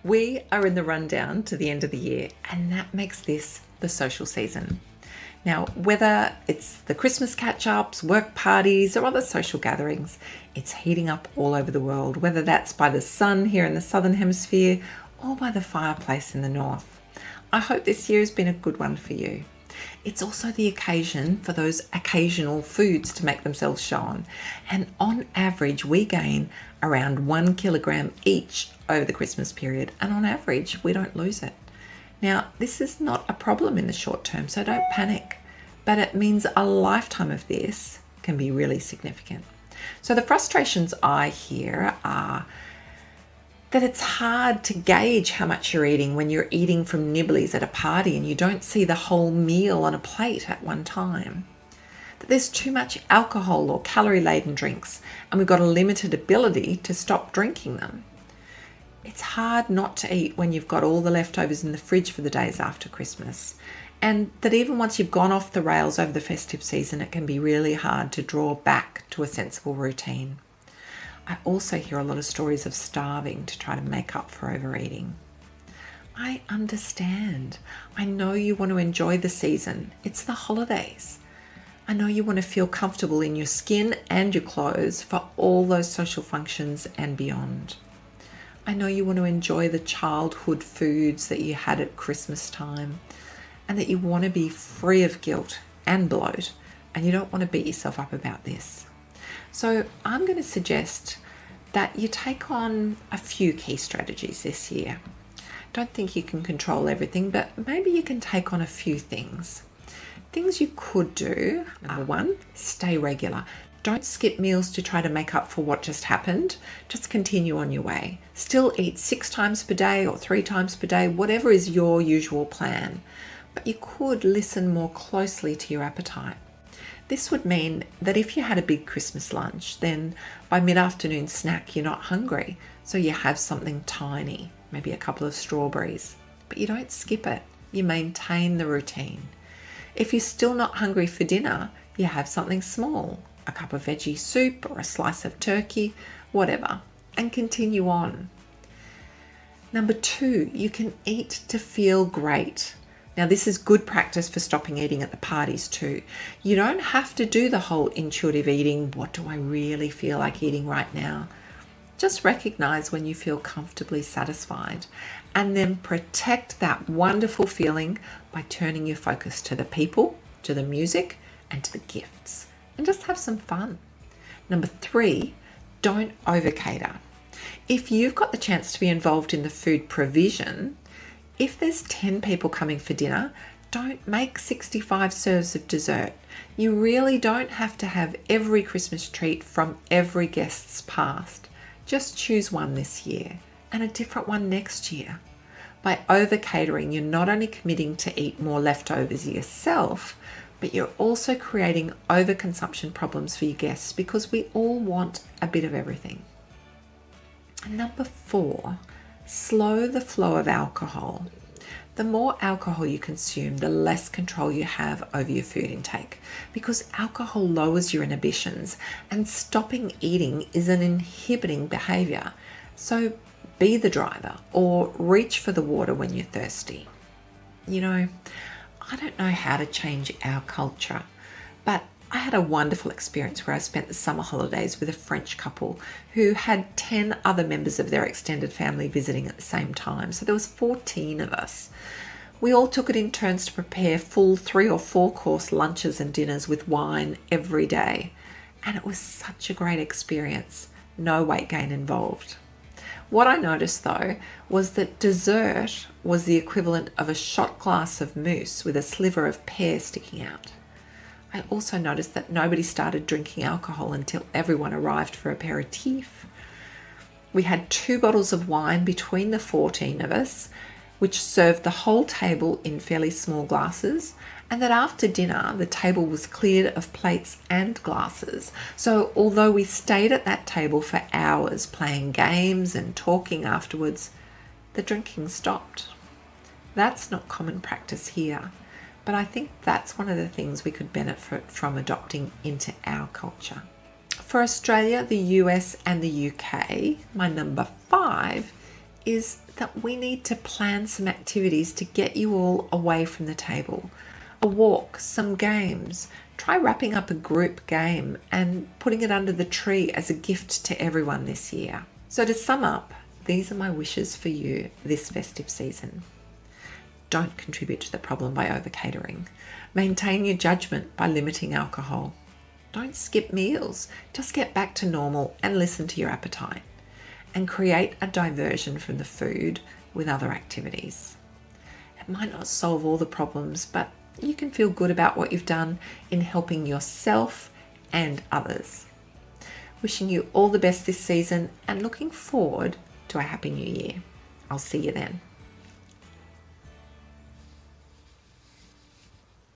We are in the rundown to the end of the year, and that makes this the social season. Now, whether it's the Christmas catch-ups, work parties, or other social gatherings, it's heating up all over the world, whether that's by the sun here in the southern hemisphere or by the fireplace in the north. I hope this year has been a good one for you. It's also the occasion for those occasional foods to make themselves shown. And on average, we gain around 1 kilogram each over the Christmas period. And on average, we don't lose it. Now, this is not a problem in the short term, so don't panic. But it means a lifetime of this can be really significant. So the frustrations I hear are that it's hard to gauge how much you're eating when you're eating from nibblies at a party and you don't see the whole meal on a plate at one time. That there's too much alcohol or calorie-laden drinks and we've got a limited ability to stop drinking them. It's hard not to eat when you've got all the leftovers in the fridge for the days after Christmas. And that even once you've gone off the rails over the festive season, it can be really hard to draw back to a sensible routine. I also hear a lot of stories of starving to try to make up for overeating. I understand. I know you want to enjoy the season. It's the holidays. I know you want to feel comfortable in your skin and your clothes for all those social functions and beyond. I know you want to enjoy the childhood foods that you had at Christmas time and that you want to be free of guilt and bloat and you don't want to beat yourself up about this. So I'm going to suggest that you take on a few key strategies this year. Don't think you can control everything, but maybe you can take on a few things. Things you could do. Number one, stay regular. Don't skip meals to try to make up for what just happened. Just continue on your way. Still eat 6 times per day or 3 times per day, whatever is your usual plan. But you could listen more closely to your appetite. This would mean that if you had a big Christmas lunch, then by mid-afternoon snack, you're not hungry. So you have something tiny, maybe a couple of strawberries, but you don't skip it. You maintain the routine. If you're still not hungry for dinner, you have something small, a cup of veggie soup or a slice of turkey, whatever, and continue on. Number 2, you can eat to feel great. Now, this is good practice for stopping eating at the parties too. You don't have to do the whole intuitive eating, what do I really feel like eating right now? Just recognize when you feel comfortably satisfied and then protect that wonderful feeling by turning your focus to the people, to the music, and to the gifts. And just have some fun. Number 3, don't over-cater. If you've got the chance to be involved in the food provision, if there's 10 people coming for dinner, don't make 65 serves of dessert. You really don't have to have every Christmas treat from every guest's past. Just choose one this year and a different one next year. By over-catering, you're not only committing to eat more leftovers yourself, but you're also creating overconsumption problems for your guests because we all want a bit of everything. And number 4, slow the flow of alcohol. The more alcohol you consume, the less control you have over your food intake because alcohol lowers your inhibitions and stopping eating is an inhibiting behavior. So be the driver or reach for the water when you're thirsty. You know, I don't know how to change our culture, but I had a wonderful experience where I spent the summer holidays with a French couple who had 10 other members of their extended family visiting at the same time. So there was 14 of us. We all took it in turns to prepare full 3 or 4 course lunches and dinners with wine every day. And it was such a great experience. No weight gain involved. What I noticed though was that dessert was the equivalent of a shot glass of mousse with a sliver of pear sticking out. I also noticed that nobody started drinking alcohol until everyone arrived for aperitif. We had 2 bottles of wine between the 14 of us, which served the whole table in fairly small glasses, and that after dinner, the table was cleared of plates and glasses. So although we stayed at that table for hours playing games and talking afterwards, the drinking stopped. That's not common practice here. But I think that's one of the things we could benefit from adopting into our culture. For Australia, the US and the UK, my number 5 is that we need to plan some activities to get you all away from the table. A walk, some games. Try wrapping up a group game and putting it under the tree as a gift to everyone this year. So to sum up, these are my wishes for you this festive season. Don't contribute to the problem by over-catering. Maintain your judgment by limiting alcohol. Don't skip meals. Just get back to normal and listen to your appetite. And create a diversion from the food with other activities. It might not solve all the problems, but you can feel good about what you've done in helping yourself and others. Wishing you all the best this season and looking forward to a happy new year. I'll see you then.